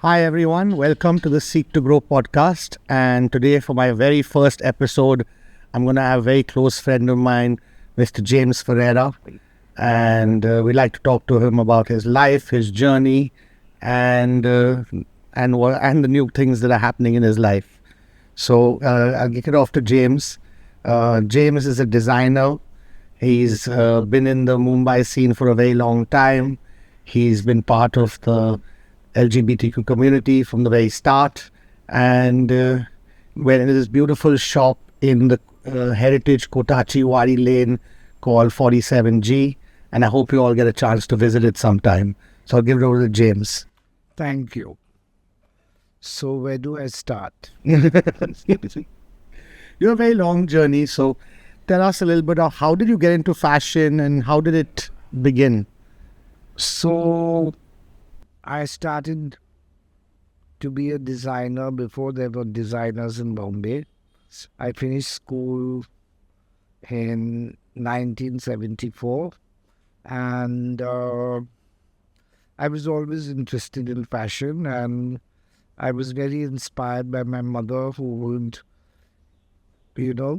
Hi everyone, welcome to the Seek2Grow podcast. And today, for my very first episode, I'm going to have a very close friend of mine, Mr. James Ferreira, and we'd like to talk to him about his life, his journey, and the new things that are happening in his life. So I'll kick it off to James. James is a designer. He's been in the Mumbai scene for a very long time. He's been part of the LGBTQ community from the very start, and we're in this beautiful shop in the heritage Kotachi Wadi Lane called 47G, and I hope you all get a chance to visit it sometime. So I'll give it over to James. Thank you. So where do I start? You have a very long journey, so tell us a little bit of how did you get into fashion and how did it begin? So I started to be a designer before there were designers in Bombay. I finished school in 1974 and I was always interested in fashion, and I was very inspired by my mother, who would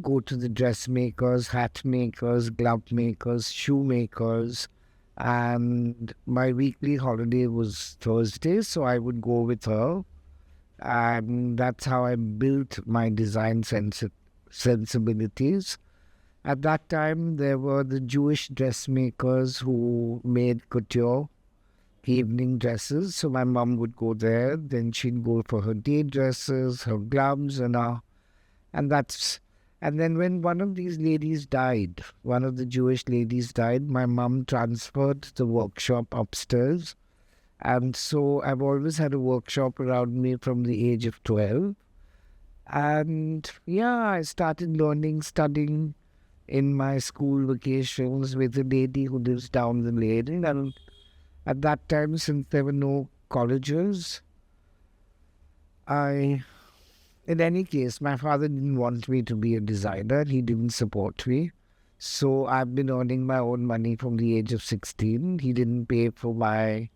go to the dressmakers, hat makers, glove makers, shoe makers. And my weekly holiday was Thursday, so I would go with her. And that's how I built my design sensibilities. At that time, there were the Jewish dressmakers who made couture evening dresses. So my mom would go there. Then she'd go for her day dresses, her gloves, and then when one of these ladies died, one of the Jewish ladies died, my mum transferred the workshop upstairs. And so I've always had a workshop around me from the age of 12. And I started studying in my school vacations with a lady who lives down the lane. And at that time, since there were no colleges, in any case, my father didn't want me to be a designer. He didn't support me. So I've been earning my own money from the age of 16. He didn't pay for my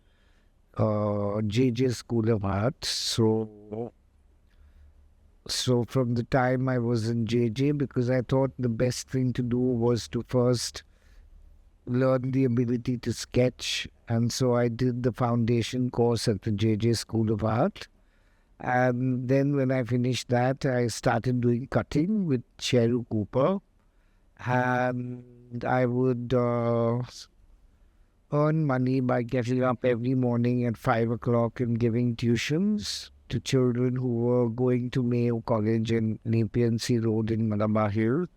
JJ School of Art. So from the time I was in JJ, because I thought the best thing to do was to first learn the ability to sketch. And so I did the foundation course at the JJ School of Art. And then when I finished that, I started doing cutting with Cheru Cooper. And I would earn money by getting up every morning at 5 o'clock and giving tuitions to children who were going to Mayo College in Nepean Road in Malabar Hill.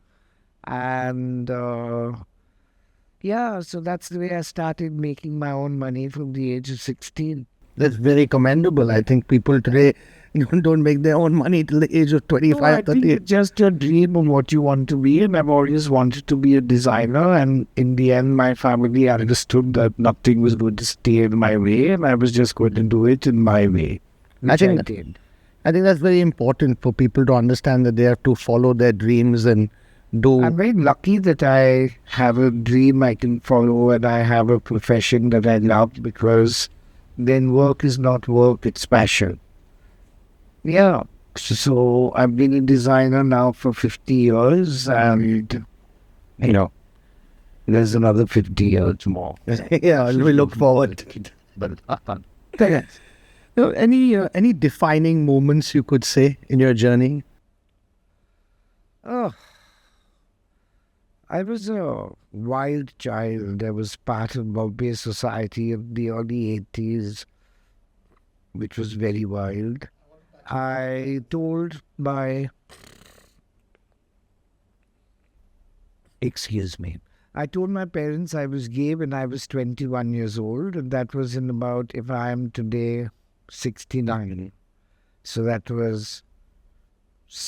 And so that's the way I started making my own money from the age of 16. That's very commendable. I think people today don't make their own money till the age of 25, I 30. think it's just your dream of what you want to be. And I've always wanted to be a designer. And in the end, my family understood that nothing was going to stay in my way. And I was just going to do it in my way, which I did. I think that's very important for people to understand that they have to follow their dreams and do. I'm very lucky that I have a dream I can follow and I have a profession that I love, because then work is not work, it's passion. Yeah. So I've been a designer now for 50 years, and there's another 50 years more. Yeah, we look forward to it. But any defining moments you could say in your journey? Oh, I was a wild child. I was part of Bombay society of the early 80s, which was very wild. I told my parents I was gay when I was 21 years old, and that was in about, if I am today, 69. So that was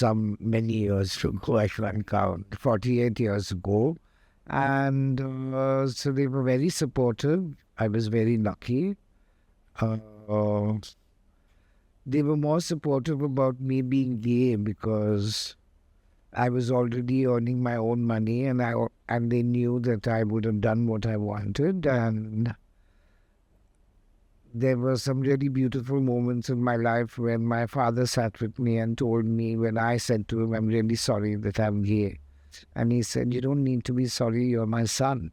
many years ago, I can't count, 48 years ago. And so they were very supportive. I was very lucky. They were more supportive about me being gay because I was already earning my own money, and they knew that I would have done what I wanted, and there were some really beautiful moments in my life when my father sat with me and told me, when I said to him, I'm really sorry that I'm gay. And he said, you don't need to be sorry, you're my son.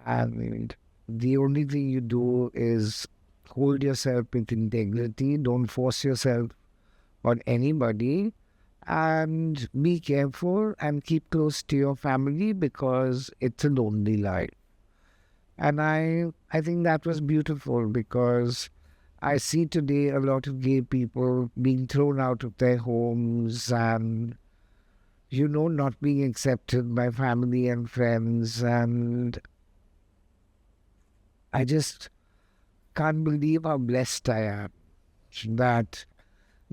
And the only thing you do is hold yourself with integrity, don't force yourself on anybody, and be careful and keep close to your family because it's a lonely life. And I think that was beautiful because I see today a lot of gay people being thrown out of their homes and, not being accepted by family and friends. And I just can't believe how blessed I am that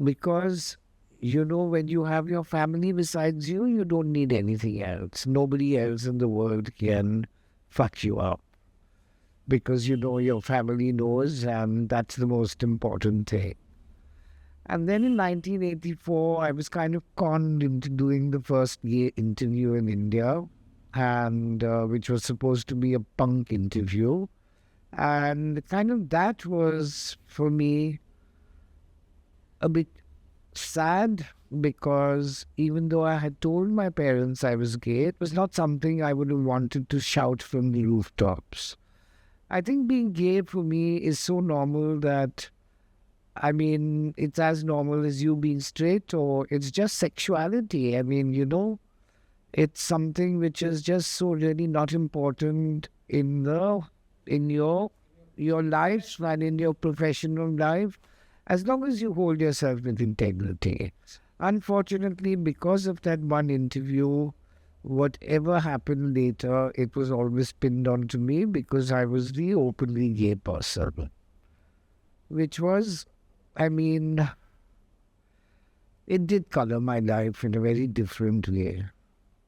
because, when you have your family besides you, you don't need anything else. Nobody else in the world can fuck you up because your family knows, and that's the most important thing. And then in 1984, I was kind of conned into doing the first gay interview in India, and which was supposed to be a punk interview. And kind of that was, for me, a bit sad because even though I had told my parents I was gay, it was not something I would have wanted to shout from the rooftops. I think being gay for me is so normal that, I mean, it's as normal as you being straight, or it's just sexuality. I mean, it's something which is just so really not important in your life and in your professional life, as long as you hold yourself with integrity. Unfortunately, because of that one interview, whatever happened later, it was always pinned onto me because I was the openly gay person, which was, I mean, it did color my life in a very different way.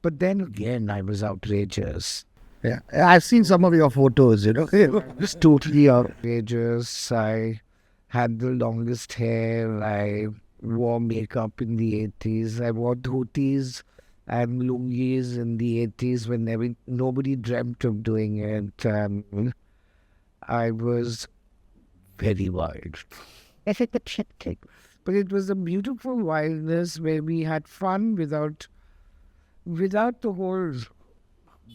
But then again, I was outrageous. Yeah, I've seen some of your photos, I was totally outrageous. I had the longest hair. I wore makeup in the 80s. I wore dhotis and lungis in the 80s when nobody dreamt of doing it. I was very wild. But it was a beautiful wildness where we had fun without the whole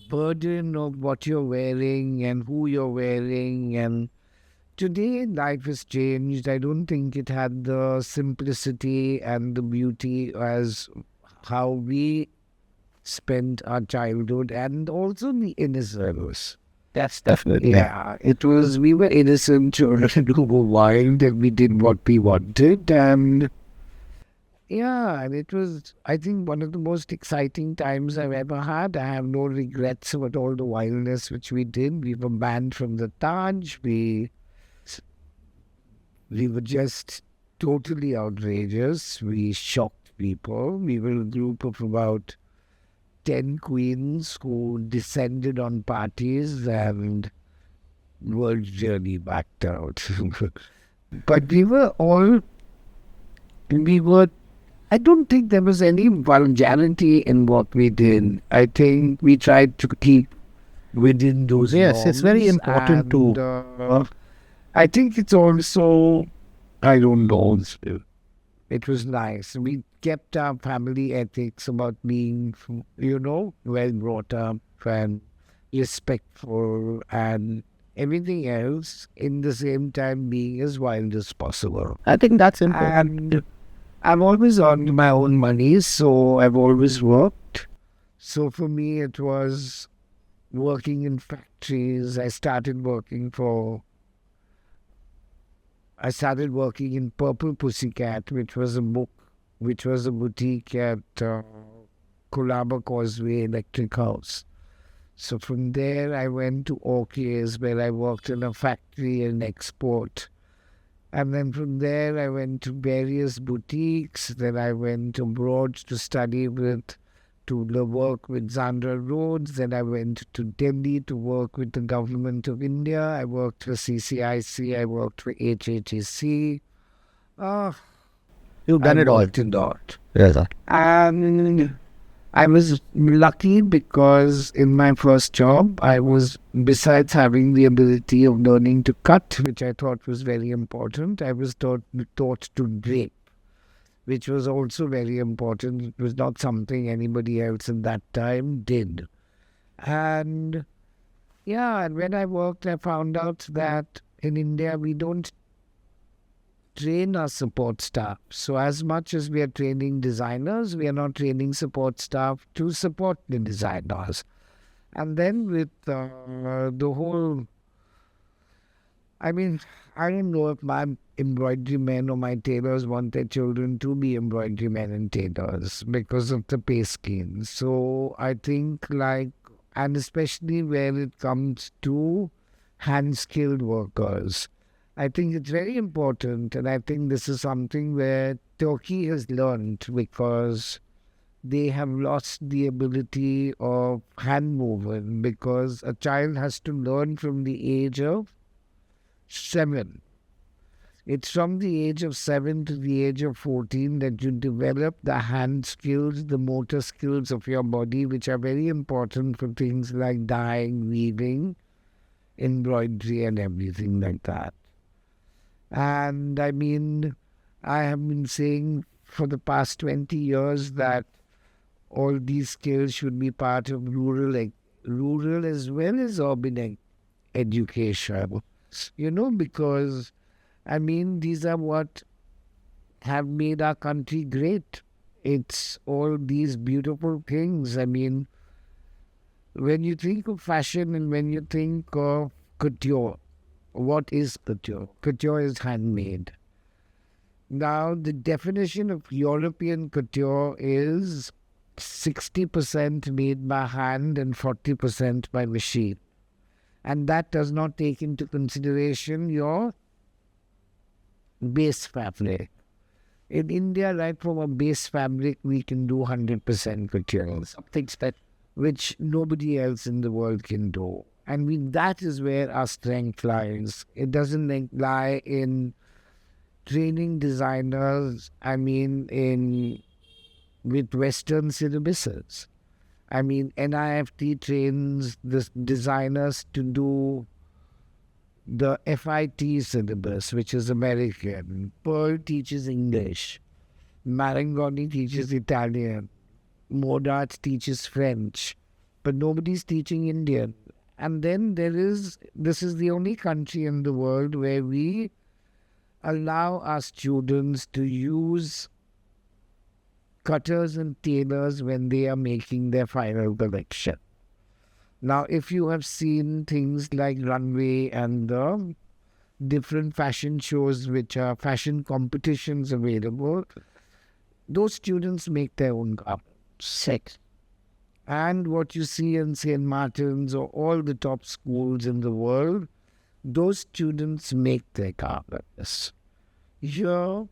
burden of what you're wearing and who you're wearing. And today life has changed. I don't think it had the simplicity and the beauty as how we spent our childhood and also the innocence. That's definitely. Yeah, we were innocent children who were wild and we did what we wanted. And yeah, and it was, I think, one of the most exciting times I've ever had. I have no regrets about all the wildness which we did. We were banned from the Taj. We were just totally outrageous. We shocked people. We were a group of about 10 queens who descended on parties and were really backed out. But I don't think there was any vulgarity in what we did. I think we tried to keep within those Yes, it's very norms, important and, to. I think it's also, I don't know, it was nice. We kept our family ethics about being, well brought up and respectful and everything else, in the same time being as wild as possible. I think that's important. And I've always earned my own money, so I've always worked. So for me, it was working in factories. I started working in Purple Pussycat, which was a boutique at Colaba Causeway Electric House. So from there, I went to Orcas, where I worked in a factory and export. And then from there, I went to various boutiques. Then I went abroad to study to work with Zandra Rhodes. Then I went to Delhi to work with the government of India. I worked for CCIC. I worked for HHEC. You've done it all. Worked a lot. Yes, sir. And I was lucky because in my first job, I was, besides having the ability of learning to cut, which I thought was very important, I was taught to drape, which was also very important. It was not something anybody else in that time did. And yeah, and when I worked, I found out that in India, we don't train our support staff. So, as much as we are training designers, we are not training support staff to support the designers. And then with the whole, I mean, I don't know if my embroidery men or my tailors want their children to be embroidery men and tailors because of the pay scheme. So, I think, like, and especially when it comes to hand skilled workers. I think it's very important, and I think this is something where Turkey has learned because they have lost the ability of hand movement because a child has to learn from the age of 7. It's from the age of 7 to the age of 14 that you develop the hand skills, the motor skills of your body, which are very important for things like dyeing, weaving, embroidery, and everything like that. And I mean, I have been saying for the past 20 years that all these skills should be part of rural as well as urban education. Because I mean, these are what have made our country great. It's all these beautiful things. I mean, when you think of fashion and when you think of couture, what is couture? Couture is handmade. Now, the definition of European couture is 60% made by hand and 40% by machine. And that does not take into consideration your base fabric. In India, right from a base fabric, we can do 100% couture. Something that which nobody else in the world can do. And that is where our strength lies. It doesn't lie in training designers, with Western syllabuses. I mean, NIFT trains the designers to do the FIT syllabus, which is American. Pearl teaches English. Marangoni teaches Italian. Modart teaches French. But nobody's teaching Indian. And then this is the only country in the world where we allow our students to use cutters and tailors when they are making their final collection. Now, if you have seen things like Runway and the different fashion shows, which are fashion competitions available, those students make their own garments. And what you see in St. Martin's or all the top schools in the world, those students make their garments. Here,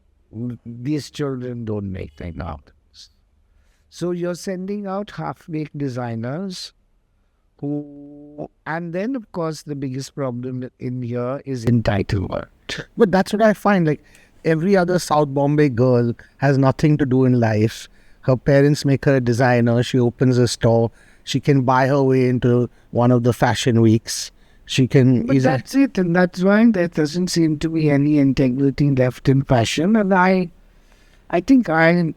these children don't make their garments. So you're sending out half-baked designers and then of course the biggest problem in here is entitlement. But that's what I find. Like every other South Bombay girl has nothing to do in life. Her parents make her a designer. She opens a store. She can buy her way into one of the fashion weeks. She can. But that's it, and that's why there doesn't seem to be any integrity left in fashion. And I think I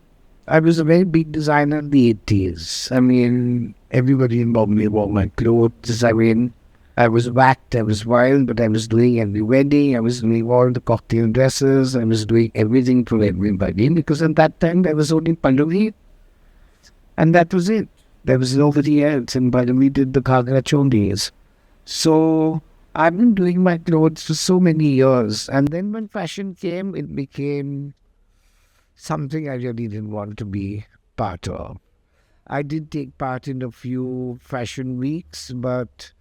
was a very big designer in the 80s. I mean, everybody in Bombay wore my clothes. I mean, I was whacked, I was wild, but I was doing every wedding, I was doing all the cocktail dresses, I was doing everything for everybody. Because at that time, there was only Pallavi, and that was it. There was nobody else, and Pallavi did the Kaviraj Thadani. So, I've been doing my clothes for so many years. And then when fashion came, it became something I really didn't want to be part of. I did take part in a few fashion weeks, but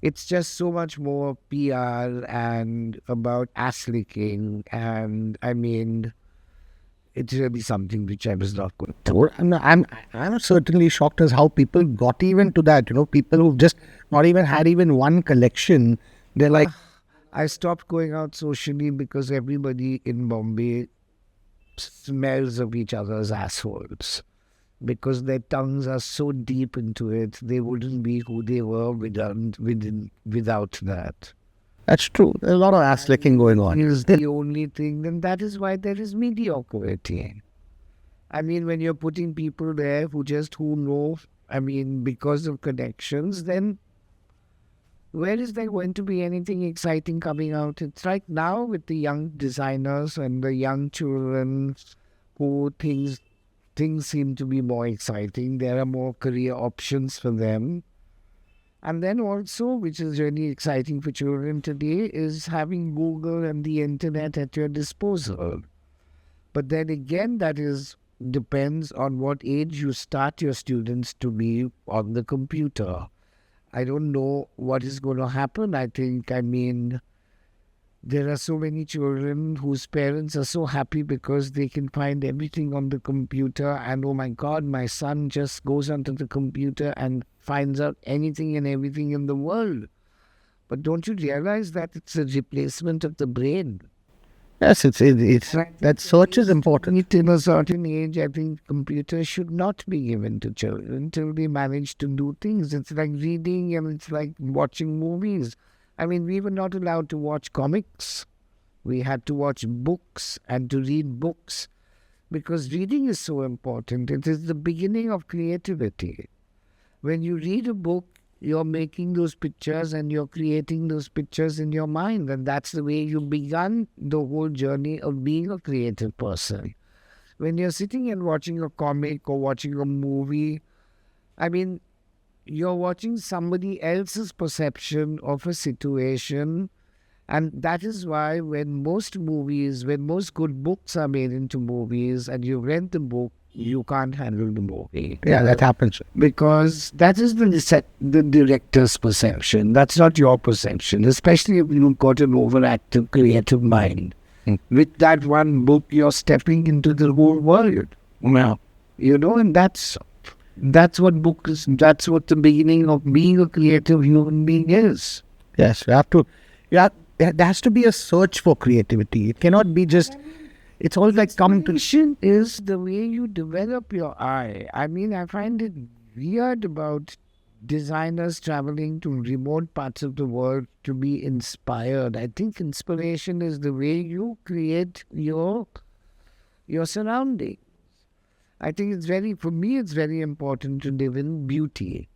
it's just so much more PR and about ass licking. And I mean, it's really something which I was not going to. I'm certainly shocked as how people got even to that. People who've just not even had even one collection. They're like, I stopped going out socially because everybody in Bombay smells of each other's assholes. because their tongues are so deep into it, they wouldn't be who they were without that. That's true. There's a lot of ass licking going on. Is the only thing, and that is why there is mediocrity. I mean, when you're putting people there who know, I mean, because of connections, then where is there going to be anything exciting coming out? It's like now with the young designers and the young children who things seem to be more exciting. There are more career options for them. And then also, which is really exciting for children today, is having Google and the internet at your disposal. But then again, depends on what age you start your students to be on the computer. I don't know what is going to happen. I mean, there are so many children whose parents are so happy because they can find everything on the computer. And oh my God, my son just goes onto the computer and finds out anything and everything in the world. But don't you realize that it's a replacement of the brain? Yes, that search is important. In a certain age, I think computers should not be given to children until they manage to do things. It's like reading and it's like watching movies. I mean, we were not allowed to watch comics. We had to watch books and to read books because reading is so important. It is the beginning of creativity. When you read a book, you're making those pictures and you're creating those pictures in your mind. And that's the way you began the whole journey of being a creative person. When you're sitting and watching a comic or watching a movie, I mean, you're watching somebody else's perception of a situation. And that is why when most good books are made into movies and you read the book, you can't handle the movie. Yeah, that happens. Because that is the director's perception. That's not your perception, especially if you've got an overactive creative mind. With that one book, you're stepping into the whole world. Now, and that's what book is. That's what the beginning of being a creative human being is. Yes, there has to be a search for creativity. It cannot be just... It's all like coming to... Inspiration is the way you develop your eye. I mean, I find it weird about designers traveling to remote parts of the world to be inspired. I think inspiration is the way you create your surroundings. I think for me, it's very important to live in beauty.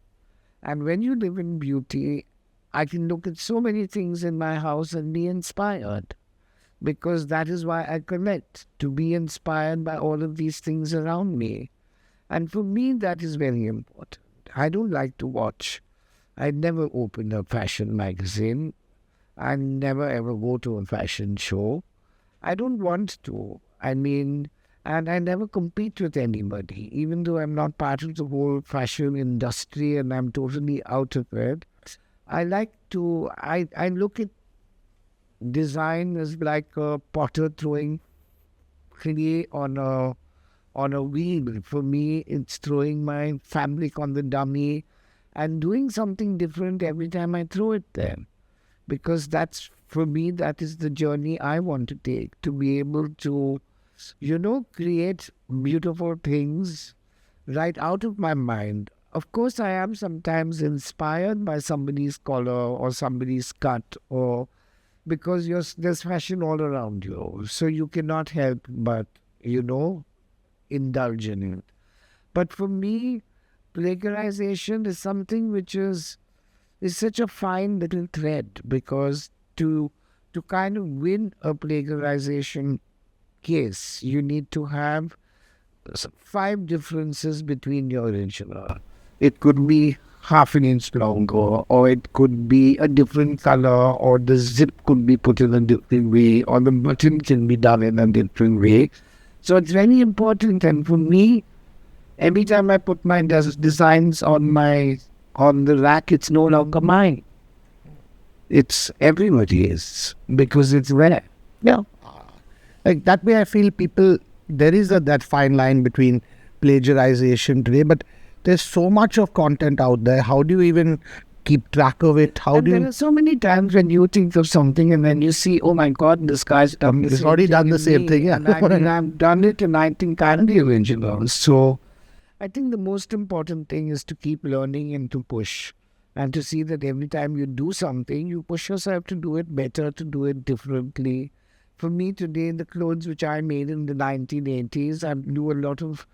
And when you live in beauty, I can look at so many things in my house and be inspired. Because that is why I collect, to be inspired by all of these things around me. And for me, that is very important. I don't like to watch. I never open a fashion magazine. I never ever go to a fashion show. I don't want to. I mean, and I never compete with anybody, even though I'm not part of the whole fashion industry and I'm totally out of it. I look at design is like a potter throwing clay on a wheel. For me, it's throwing my fabric on the dummy and doing something different every time I throw it there. Because for me, that is the journey I want to take, to be able to, create beautiful things right out of my mind. Of course, I am sometimes inspired by somebody's color or somebody's cut because there's fashion all around you. So you cannot help but, indulge in it. But for me, plagiarization is something which is such a fine little thread, because to kind of win a plagiarization case, you need to have 5 differences between your original. It could be half an inch longer, or it could be a different color, or the zip could be put in a different way, or the button can be done in a different way. So it's very important. And for me, every time I put my designs on the rack, it's no longer mine. It's everybody's, because it's rare. Yeah. Like that way, I feel there is that fine line between plagiarization today, but there's so much of content out there. How do you even keep track of it? There are so many times when you think of something and then you see, oh my God, this guy's done the same thing. Yeah. And I've done it, and I think I'm the original. So I think the most important thing is to keep learning and to push. And to see that every time you do something, you push yourself to do it better, to do it differently. For me today, the clothes which I made in the 1980s, I do a lot of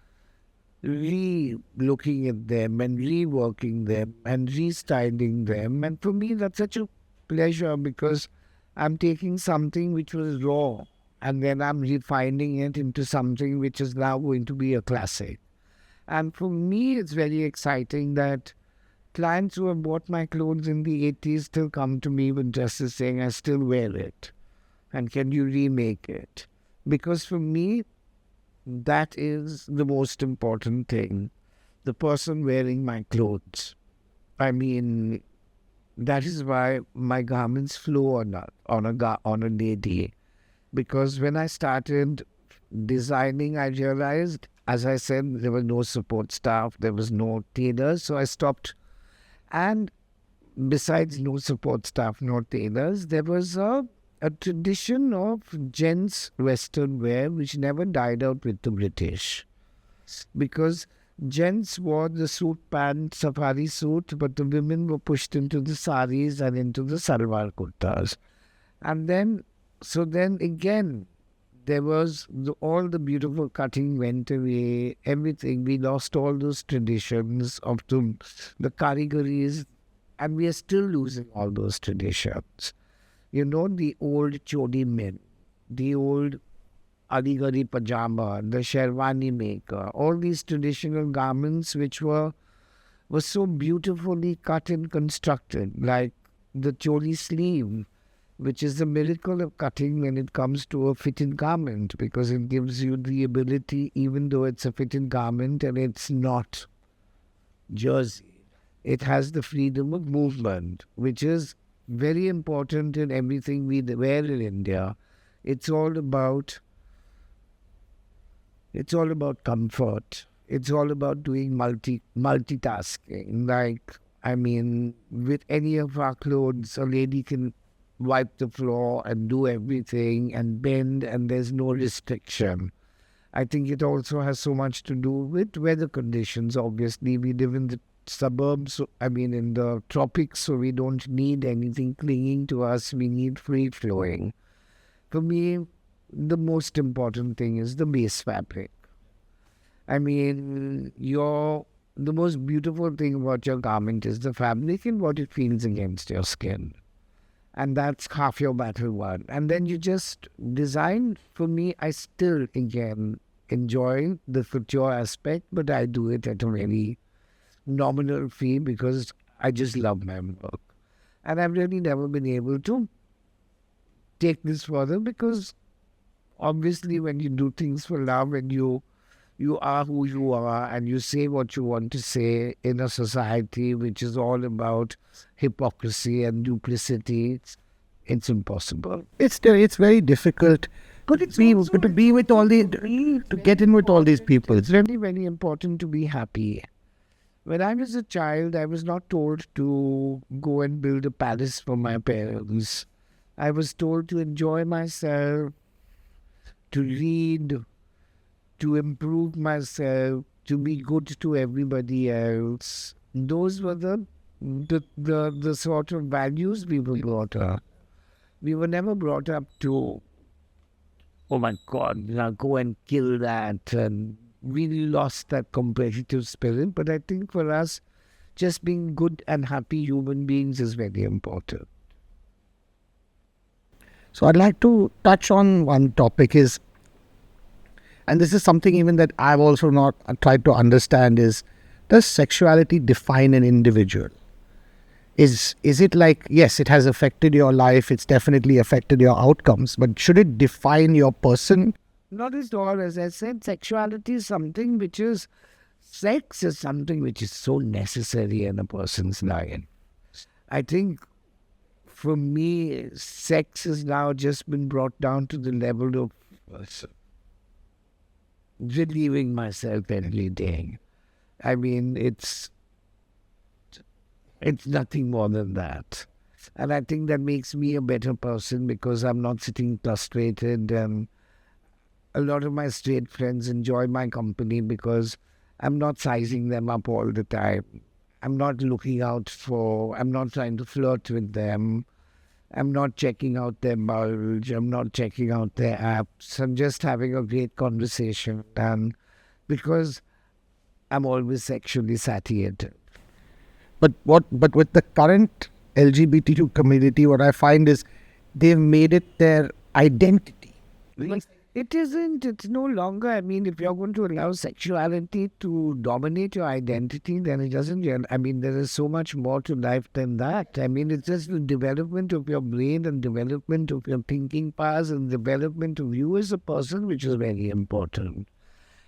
re-looking at them and reworking them and restyling them. And for me, that's such a pleasure because I'm taking something which was raw and then I'm refining it into something which is now going to be a classic. And for me, it's very exciting that clients who have bought my clothes in the 80s still come to me with dresses saying, I still wear it. And can you remake it? Because for me, that is the most important thing. The person wearing my clothes. I mean, that is why my garments flow on a lady. Because when I started designing, I realized, as I said, there was no support staff, there was no tailors, so I stopped. And besides no support staff, no tailors, there was a tradition of gents Western wear which never died out with the British. Because gents wore the suit pant, safari suit, but the women were pushed into the saris and into the salwar kurtas. And then, so then again, there was all the beautiful cutting went away, everything. We lost all those traditions of the karigaris, and we are still losing all those traditions. You know, the old chodi men, the old aligari pajama, the sherwani maker, all these traditional garments which were so beautifully cut and constructed, like the choli sleeve, which is the miracle of cutting when it comes to a fitted garment, because it gives you the ability, even though it's a fitted garment and it's not jersey, it has the freedom of movement, which is very important in everything we wear in India. It's all about comfort. It's all about doing multitasking. Like, I mean, with any of our clothes, a lady can wipe the floor and do everything and bend, and there's no restriction. I think it also has so much to do with weather conditions. Obviously, we live in the suburbs, in the tropics, so we don't need anything clinging to us. We need free flowing. For me, the most important thing is the base fabric. I mean, the most beautiful thing about your garment is the fabric and what it feels against your skin. And that's half your battle won. And then you just design. For me, I still, again, enjoy the couture aspect, but I do it at a very nominal fee because I just love my work. And I've really never been able to take this further because obviously when you do things for love and you are who you are and you say what you want to say in a society which is all about hypocrisy and duplicity, it's impossible. It's very difficult But it's to be with all these, to get in with all these people. It's really very important to be happy. When I was a child, I was not told to go and build a palace for my parents. I was told to enjoy myself, to read, to improve myself, to be good to everybody else. Those were the sort of values we were brought up. We were never brought up to, oh my God, now go and kill that. And we lost that competitive spirit. But I think for us, just being good and happy human beings is very important. So I'd like to touch on one topic and this is something even that I've also not tried to understand is, does sexuality define an individual? Is it like, yes, it has affected your life, it's definitely affected your outcomes, but should it define your person? Not at all. As I said, sexuality is something which is, sex is something which is so necessary in a person's life. I think for me, sex has now just been brought down to the level of relieving myself every day. I mean, it's nothing more than that. And I think that makes me a better person because I'm not sitting frustrated. And a lot of my straight friends enjoy my company because I'm not sizing them up all the time. I'm not I'm not trying to flirt with them. I'm not checking out their bulge. I'm not checking out their apps. I'm just having a great conversation. And because I'm always sexually satiated. But with the current LGBTQ community, what I find is they've made it their identity. It isn't. It's no longer. I mean, if you're going to allow sexuality to dominate your identity, then it doesn't. I mean, there is so much more to life than that. I mean, it's just the development of your brain and development of your thinking powers and development of you as a person, which is very important.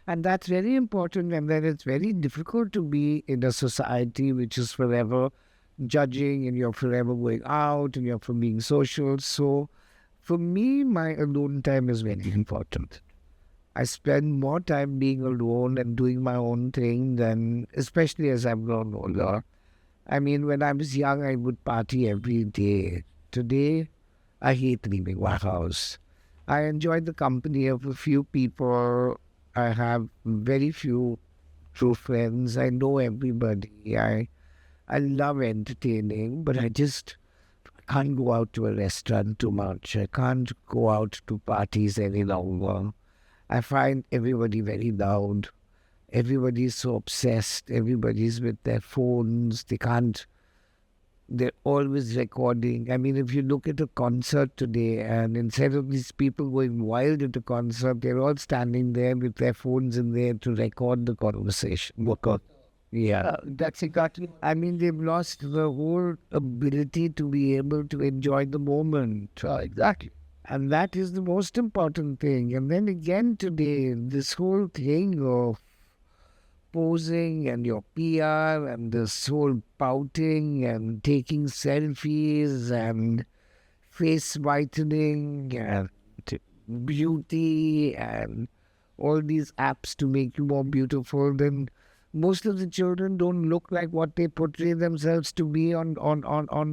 And that's very important. And then it's very difficult to be in a society which is forever judging and you're forever going out and you're from being social. So, for me, my alone time is very important. I spend more time being alone and doing my own thing than, especially as I've grown older. I mean, when I was young, I would party every day. Today, I hate leaving my house. I enjoy the company of a few people. I have very few true friends. I know everybody. I love entertaining, but I just can't go out to a restaurant too much. I can't go out to parties any longer. I find everybody very loud. Everybody's so obsessed. Everybody's with their phones. They're always recording. I mean, if you look at a concert today and instead of these people going wild at a concert, they're all standing there with their phones in there to record the conversation. Yeah. That's exactly. I mean, they've lost the whole ability to be able to enjoy the moment. Exactly. And that is the most important thing. And then again today, this whole thing of posing and your PR and this whole pouting and taking selfies and face whitening and beauty and all these apps to make you more beautiful, then most of the children don't look like what they portray themselves to be on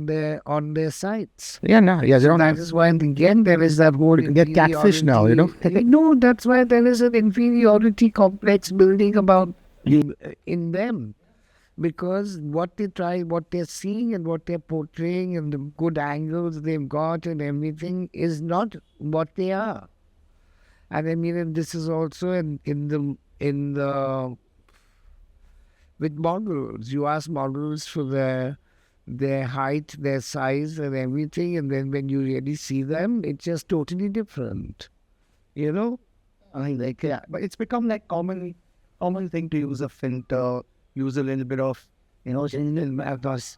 their sites. Yeah, no, yeah, they So don't that is why again there is that whole you get catfish now, you know. No, that's why there is an inferiority complex building about in them. Because what they try, what they're seeing and what they're portraying and the good angles they've got and everything is not what they are. And I mean, and this is also in the with models. You ask models for their height, their size, and everything, and then when you really see them, it's just totally different. You know? I like yeah, but it's become like common thing to use a filter, use a little bit of those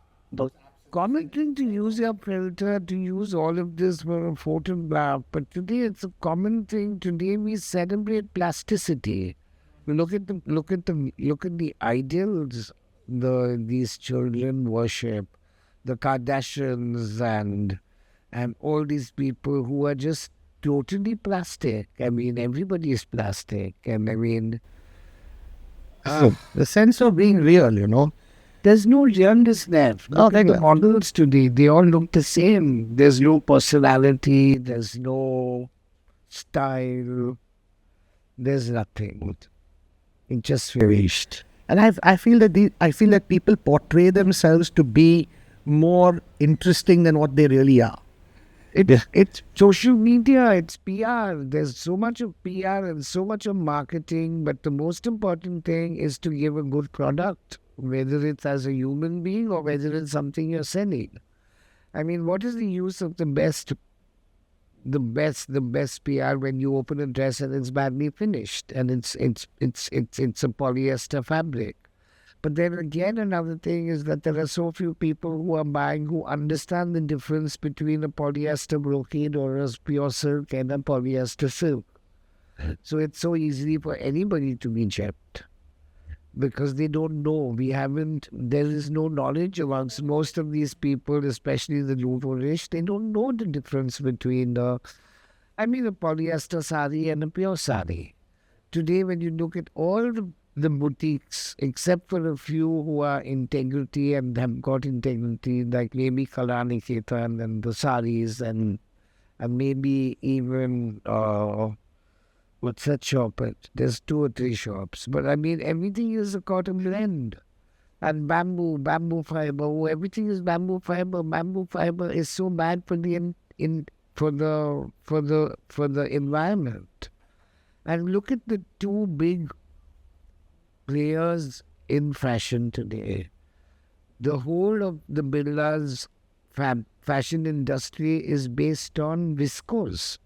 Common thing to use your filter, to use all of this for a photograph, but today it's a common thing. Today we celebrate plasticity. We look at the ideals these children worship, the Kardashians and all these people who are just totally plastic. I mean, everybody is plastic, and I mean, the sense of being real, you know. there's no realness left. Look at the models today; they all look the same. There's no personality. There's no style. There's nothing. It just finished. And I feel that people portray themselves to be more interesting than what they really are. It's social media, it's PR. There's so much of PR and so much of marketing, but the most important thing is to give a good product, whether it's as a human being or whether it's something you're selling. I mean, what is the use of the best PR when you open a dress and it's badly finished and it's a polyester fabric? But then again, another thing is that there are so few people who are buying who understand the difference between a polyester brocade or a pure silk and a polyester silk. So it's so easy for anybody to be gypped because they don't know. There is no knowledge amongst most of these people, especially the Luther-ish. They don't know the difference between a polyester sari and a pure sari. Today, when you look at all the boutiques, except for a few who are integrity and have got integrity, like maybe Kalaniketa and the saris and maybe even what's that shop at? There's 2 or 3 shops. But I mean, everything is a cotton blend. And bamboo fiber, everything is bamboo fiber. Bamboo fiber is so bad for the environment. And look at the 2 big players in fashion today. The whole of the Birla's fashion industry is based on viscose.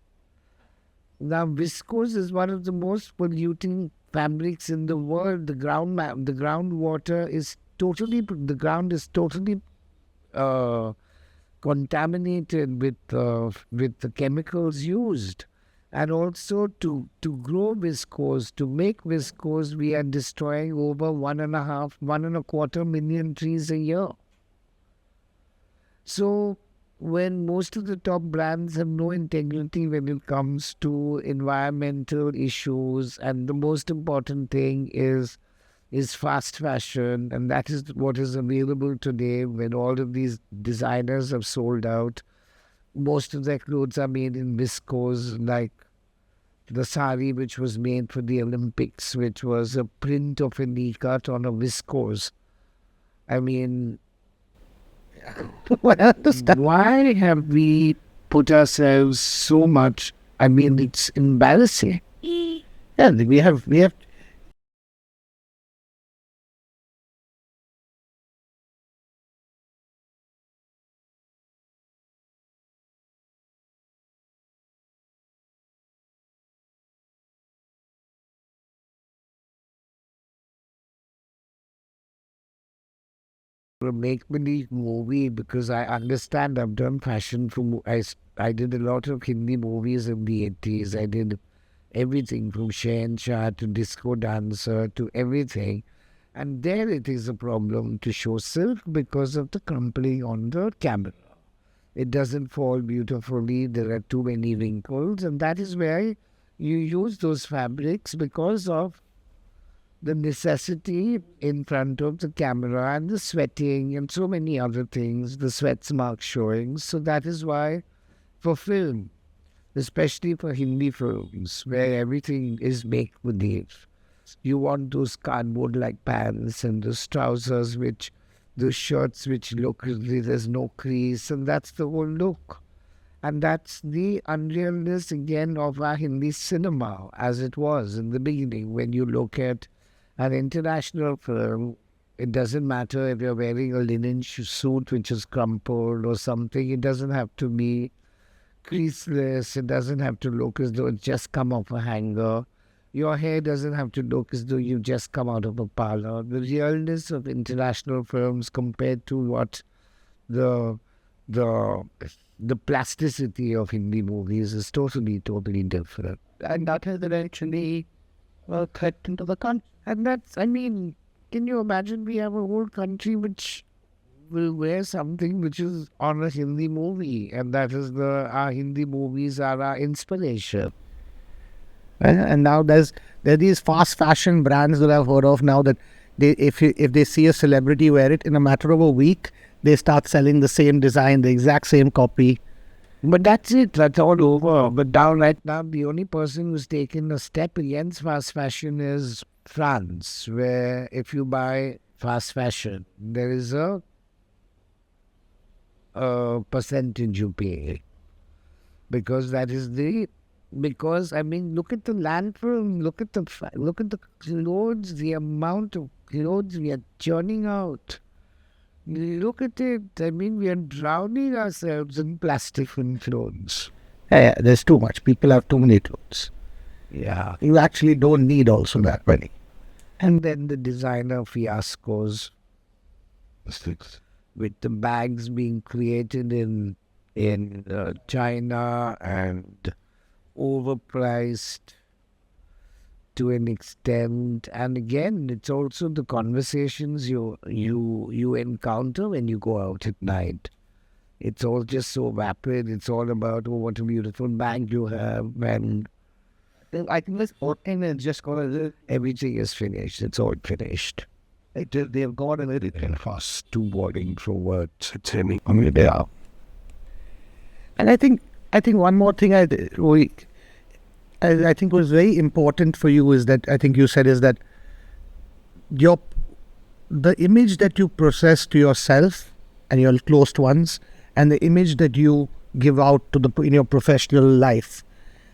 Now, viscose is one of the most polluting fabrics in the world. The groundwater is the ground is totally contaminated with the chemicals used. And also to grow viscose, to make viscose, we are destroying over 1.5 million trees a year. So when most of the top brands have no integrity when it comes to environmental issues, and the most important thing is fast fashion, and that is what is available today. When all of these designers have sold out, most of their clothes are made in viscose, like the sari which was made for the Olympics, which was a print of a knee cut on a viscose. I mean, why have we put ourselves so much? I mean, it's embarrassing. Yeah, we have a make-believe movie, because I understand. I've done fashion I did a lot of Hindi movies in the 80s. I did everything from Shahenshah to Disco Dancer to everything. And there it is a problem to show silk because of the crumpling on the camera. It doesn't fall beautifully. There are too many wrinkles. And that is where you use those fabrics because of the necessity in front of the camera and the sweating and so many other things, the sweat marks showing. So that is why for film, especially for Hindi films, where everything is make-believe, you want those cardboard-like pants and those trousers, those shirts which look, there's no crease, and that's the whole look. And that's the unrealness again of our Hindi cinema as it was in the beginning. When you look at an international film, it doesn't matter if you're wearing a linen suit which is crumpled or something. It doesn't have to be creaseless. It doesn't have to look as though it's just come off a hanger. Your hair doesn't have to look as though you've just come out of a parlor. The realness of international films compared to what the plasticity of Hindi movies is totally different. And that has eventually cut into the country. And that's, I mean, can you imagine we have a whole country which will wear something which is on a Hindi movie, and that is our Hindi movies are our inspiration. And now there are these fast fashion brands that I've heard of now that if they see a celebrity wear it, in a matter of a week, they start selling the same design, the exact same copy. But that's it. That's all over. But right now, the only person who's taken a step against fast fashion is France, where if you buy fast fashion, there is a percentage you pay, because that is because I mean, look at the landfill, look at the clothes, the amount of clothes we are churning out. Look at it. I mean, we are drowning ourselves in plastic and clothes. Yeah, there's too much. People have too many clothes. Yeah. You actually don't need also that many. And then the designer fiascos with the bags being created in China and overpriced to an extent. And again, it's also the conversations you encounter when you go out at night. It's all just so vapid. It's all about, oh, what a beautiful bag you have. And I think this whole thing is just everything is finished. It's all finished. They've got a little bit fast, too boring for words. It's I mean, they are. And I think one more thing I think was very important for you is that I think you said is that your the image that you process to yourself and your close ones, and the image that you give out to the in your professional life.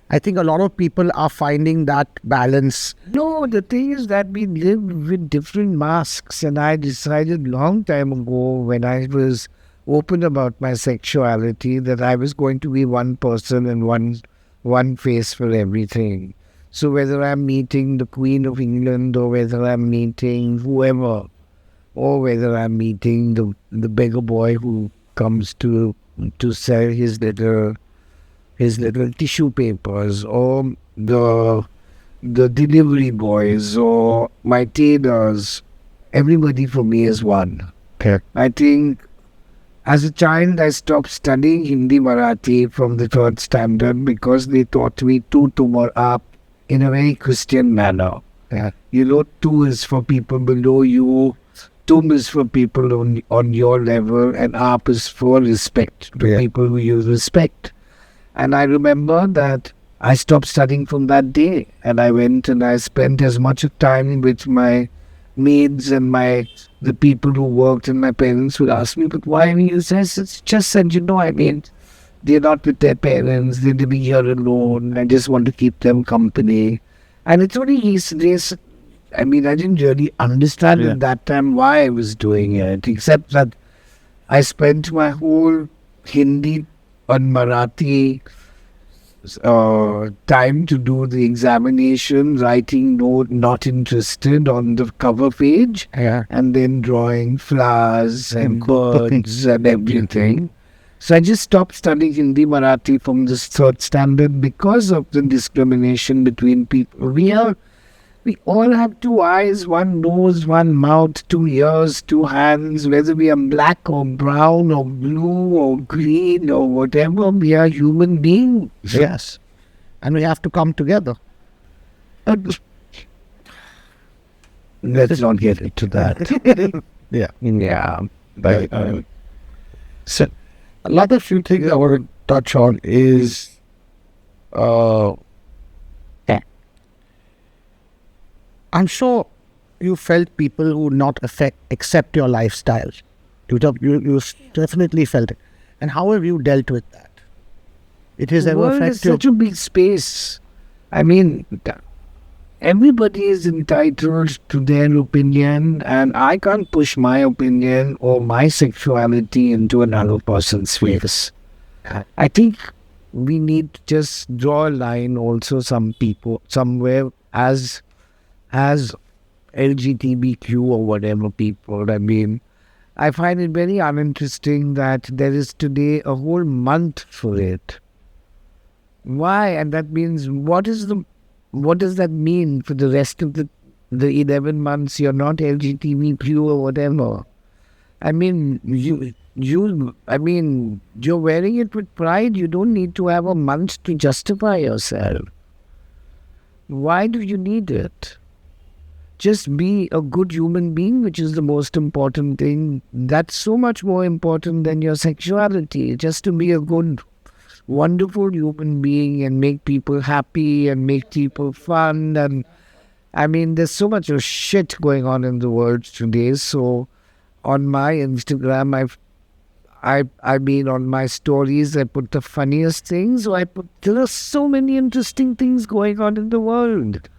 I think a lot of people are finding that balance. No, the thing is that we live with different masks, and I decided long time ago when I was open about my sexuality that I was going to be one person and one face for everything. So whether I'm meeting the Queen of England or whether I'm meeting whoever, or whether I'm meeting the beggar boy who comes to sell his little tissue papers, or the delivery boys, or my tailors. Everybody for me is one. Okay. I think as a child I stopped studying Hindi Marathi from the third standard because they taught me two tumor up in a very Christian manner. Yeah. You know, two is for people below you, tum is for people on your level, and up is for respect to people who you respect. And I remember that I stopped studying from that day, and I went and I spent as much time with my maids and the people who worked, and my parents would ask me, but why? And you says it's just that, you know, I mean, they're not with their parents, they're living here alone, I just want to keep them company. And it's only days, I mean, I didn't really understand at that time why I was doing it, except that I spent my whole Hindi and Marathi time to do the examination, writing note not interested on the cover page, and then drawing flowers and birds and everything. So I just stopped studying Hindi Marathi from this third standard because of the discrimination between people. We all have two eyes, one nose, one mouth, 2 ears, 2 hands. Whether we are black or brown or blue or green or whatever, we are human beings. Yes. And we have to come together. Let's not get into that. Yeah. Yeah. But, so another few things I want to touch on is I'm sure you felt people who would not accept your lifestyle. You definitely felt it. And how have you dealt with that? It has The ever world is affected you? such a big space. I mean, everybody is entitled to their opinion, and I can't push my opinion or my sexuality into another person's face. I think we need to just draw a line also, some people, somewhere, as LGBTQ or whatever people. I mean, I find it very uninteresting that there is today a whole month for it. Why? And that means, what does that mean for the rest of the 11 months you're not LGBTQ or whatever? I mean, you're wearing it with pride. You don't need to have a month to justify yourself. Why do you need it? Just be a good human being, which is the most important thing. That's so much more important than your sexuality. Just to be a good, wonderful human being and make people happy and make people fun. And I mean, there's so much of shit going on in the world today. So on my Instagram, I mean, on my stories, I put the funniest things. So there are so many interesting things going on in the world.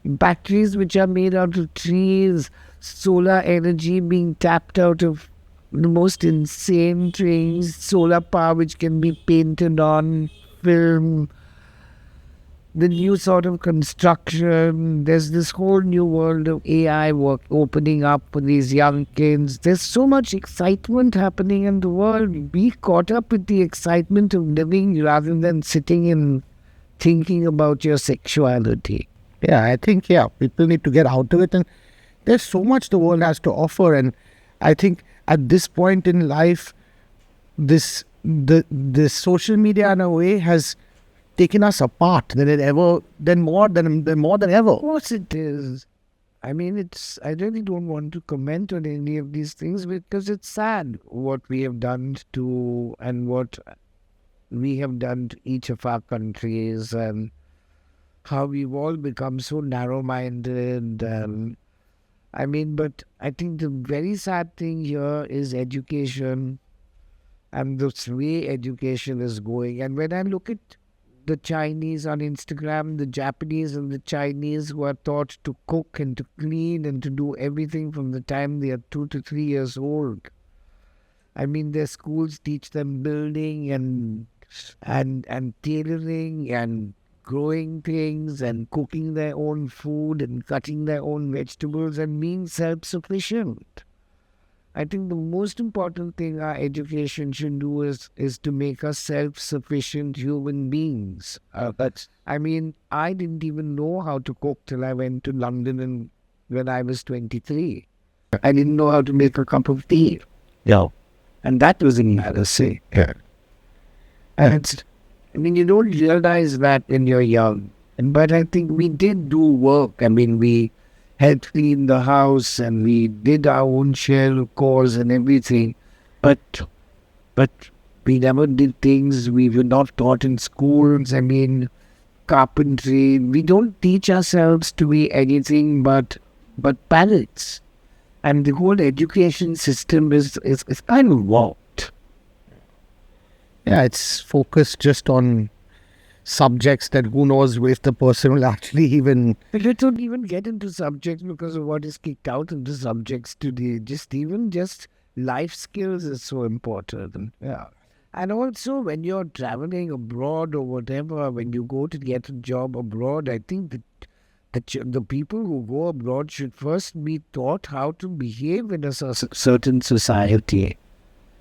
Batteries which are made out of trees, solar energy being tapped out of the most insane things, solar power which can be painted on film, the new sort of construction. There's this whole new world of AI work opening up for these young kids. There's so much excitement happening in the world. Be caught up with the excitement of living rather than sitting and thinking about your sexuality. Yeah, I think, people need to get out of it. And there's so much the world has to offer. And I think at this point in life, this social media in a way has taken us apart more than ever. Of course it is. I mean, I really don't want to comment on any of these things because it's sad what we have done to, and what we have done to each of our countries. And how we've all become so narrow-minded. But I think the very sad thing here is education and the way education is going. And when I look at the Chinese on Instagram, the Japanese and the Chinese who are taught to cook and to clean and to do everything from the time they are 2 to 3 years old. I mean, their schools teach them building and tailoring and growing things and cooking their own food and cutting their own vegetables and being self-sufficient. I think the most important thing our education should do is to make us self-sufficient human beings. I didn't even know how to cook till I went to London when I was 23. I didn't know how to make a cup of tea. Yeah. And that was embarrassing. Yeah. You don't realize that when you're young. But I think we did do work. We helped clean the house and we did our own share of chores and everything. But we never did things we were not taught in schools. Carpentry. We don't teach ourselves to be anything but pallets. And the whole education system is kind of warped. Yeah, it's focused just on subjects that who knows if the person will actually even... But let's not even get into subjects because of what is kicked out into subjects today. Just life skills is so important. Yeah. And also when you're traveling abroad or whatever, when you go to get a job abroad, I think that the people who go abroad should first be taught how to behave in a certain society.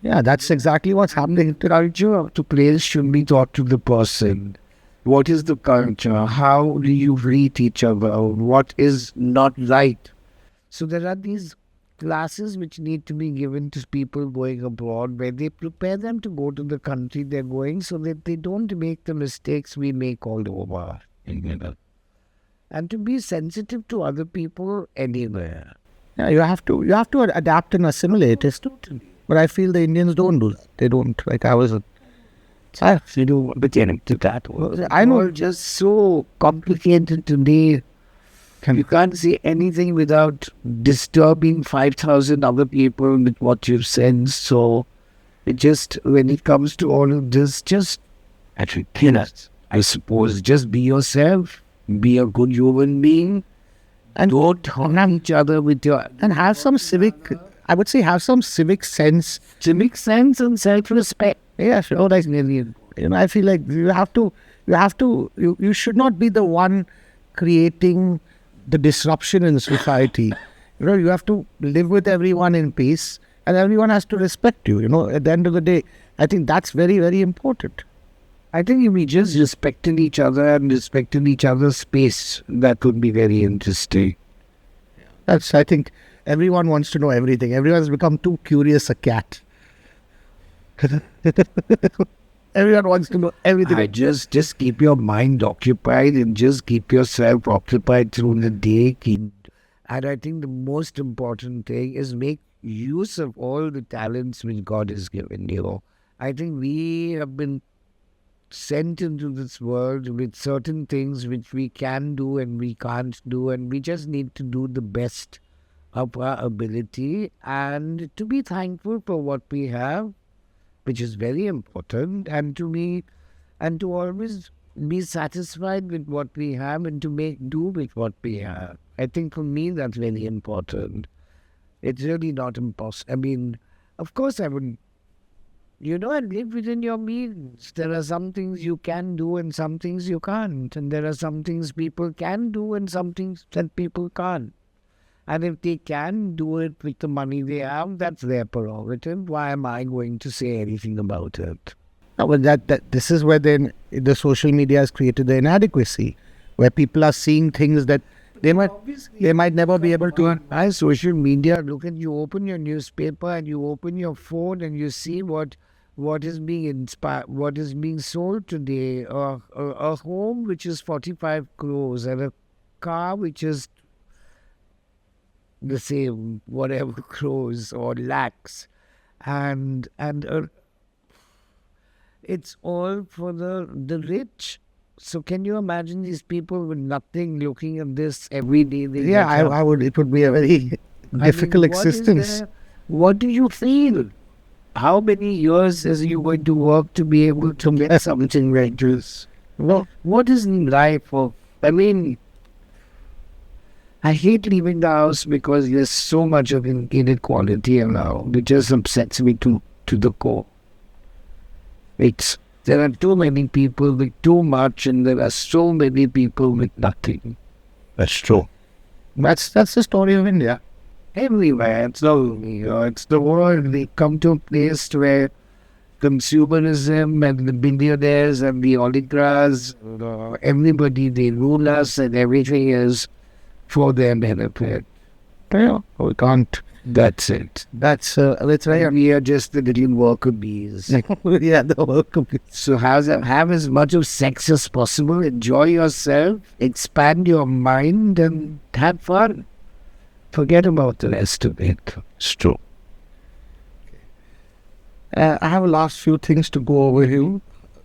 Yeah, that's exactly what's happening. The culture of the place should be taught to the person. What is the culture? How do you greet each other? What is not right? So there are these classes which need to be given to people going abroad where they prepare them to go to the country they're going so that they don't make the mistakes we make all over. And to be sensitive to other people anywhere. Yeah, you have to adapt and assimilate. But I feel the Indians don't do that. They don't. Like I was... You know, beginning to that. I know. All just so complicated today. You can't say anything without disturbing 5,000 other people with what you've said. So, when it comes to all of this, I suppose, just be yourself. Be a good human being. And don't harm each other with your... And have some civic... I would say have some civic sense. Civic sense and self-respect. Yeah, sure. That's really important. I feel like you should not be the one creating the disruption in society. You have to live with everyone in peace and everyone has to respect you. At the end of the day, I think that's very, very important. I think if we just respected each other and respected each other's space, that would be very interesting. I think everyone wants to know everything. Everyone's become too curious a cat. Everyone wants to know everything. Just keep your mind occupied and just keep yourself occupied through the day. And I think the most important thing is make use of all the talents which God has given you. I think we have been sent into this world with certain things which we can do and we can't do, and we just need to do the best of our ability and to be thankful for what we have, which is very important, and to always be satisfied with what we have and to make do with what we have. I think for me that's very important. It's really not impossible. Of course I would, and live within your means. There are some things you can do and some things you can't. And there are some things people can do and some things that people can't. And if they can do it with the money they have, that's their prerogative. Why am I going to say anything about it? No, but this is where the social media has created the inadequacy, where people are seeing things that they might never be able to. By social media, look at, you open your newspaper and you open your phone and you see what is being inspired, what is being sold today. A home which is 45 crores and a car which is the same, whatever crores or lakhs, and it's all for the rich. So can you imagine these people with nothing looking at this every day? They Yeah, get up? I would. It would be a very difficult What is existence. there? What do you feel? How many years is you going to work to be able to get something like this? Well, What is life of? I mean, I hate leaving the house because there's so much of inequality around. It just upsets me to the core. There are too many people with too much, and there are so many people with nothing. that's true. That's the story of India. Everywhere, it's the world. We come to a place where consumerism and the billionaires and the oligarchs, everybody, they rule us, and everything is for their benefit. Yeah, we can't. That's it. That's right. And we are just the little worker bees. Yeah, the work of So have as much of sex as possible. Enjoy yourself. Expand your mind and have fun. Forget about the rest of it. It's true. I have a last few things to go over here,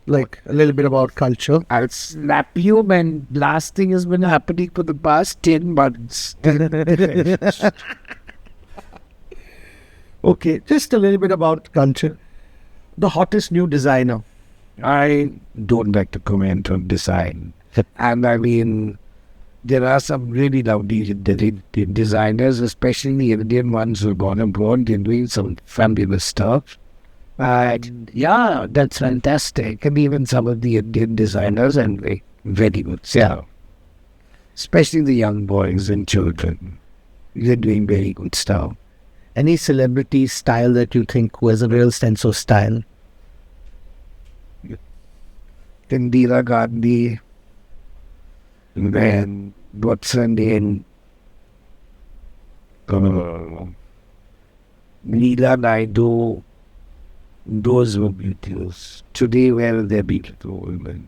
like a little bit about culture. I'll slap you when last thing has been happening for the past 10 months. Okay, just a little bit about culture. The hottest new designer. I don't like to comment on design. And I mean, there are some really lovely designers, especially the Indian ones who are gone abroad. They're doing some fabulous stuff. Yeah, that's fantastic. And even some of the Indian designers and very good stuff. Especially the young boys and children. They're doing very good stuff. Any celebrity style that you think who has a real sense of style? Indira Gandhi, then what's her name? Leela Naidu. Those were beautiful. Today, where are they beautiful women?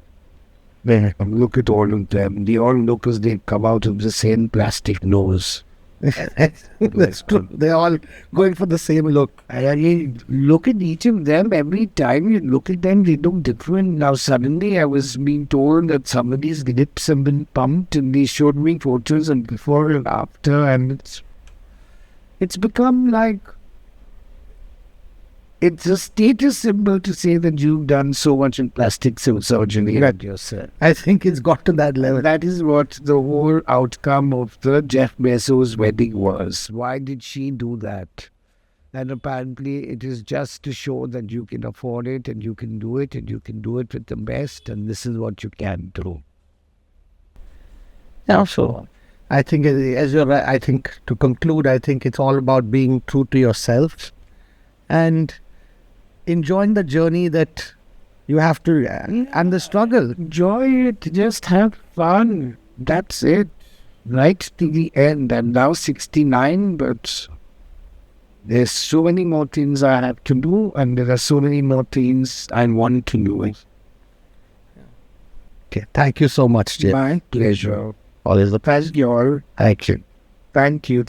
Look at all of them. They all look as they come out of the same plastic nose. That's true. They're all going for the same look. I mean, look at each of them. Every time you look at them, they look different. Now, suddenly, I was being told that some of these lips have been pumped, and they showed me photos and before and after, and it's become like it's a status symbol to say that you've done so much in plastic surgery at yourself. I think it's got to that level. That is what the whole outcome of the Jeff Bezos wedding was. Why did she do that? And apparently it is just to show that you can afford it and you can do it and you can do it with the best, and this is what you can do. Yeah, so I think, as you're right, I think to conclude, I think it's all about being true to yourself and enjoying the journey that you have to, and the struggle. Enjoy it. Just have fun. That's it. Right to the end. I'm now 69, but there's so many more things I have to do, and there are so many more things I want to do. Okay, thank you so much, Jim. My pleasure. Always the As your thank you. Thank you.